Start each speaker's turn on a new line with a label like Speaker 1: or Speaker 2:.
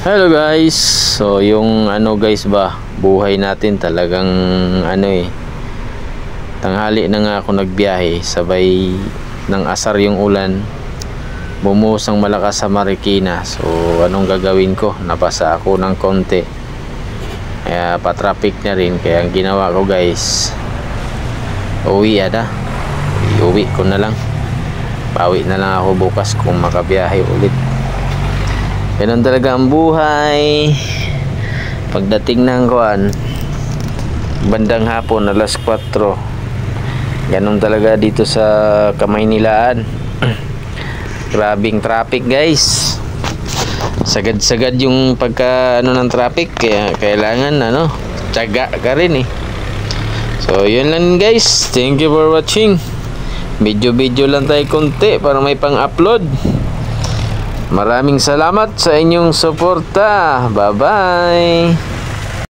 Speaker 1: Hello guys. So yung guys ba, buhay natin talagang tanghali na nga ako nagbiyahe, sabay ng asar yung ulan. Bumuhos ang malakas sa Marikina. So anong gagawin ko? Napasa ako ng konti. Kaya pa-traffic na rin. Kaya ang ginawa ko guys, uwi ko na lang. Bawi na lang ako bukas kung makabiyahe ulit. Ganun talaga ang buhay. Pagdating ng bandang hapon, alas 4, ganun talaga dito sa Kamaynilaan. Grabing traffic guys. Sagad-sagad yung ng traffic. Kaya kailangan tiyaga ka rin eh. So yun lang guys. Thank you for watching. Video lang tayo konti para may pang-upload. Maraming salamat sa inyong suporta. Bye-bye.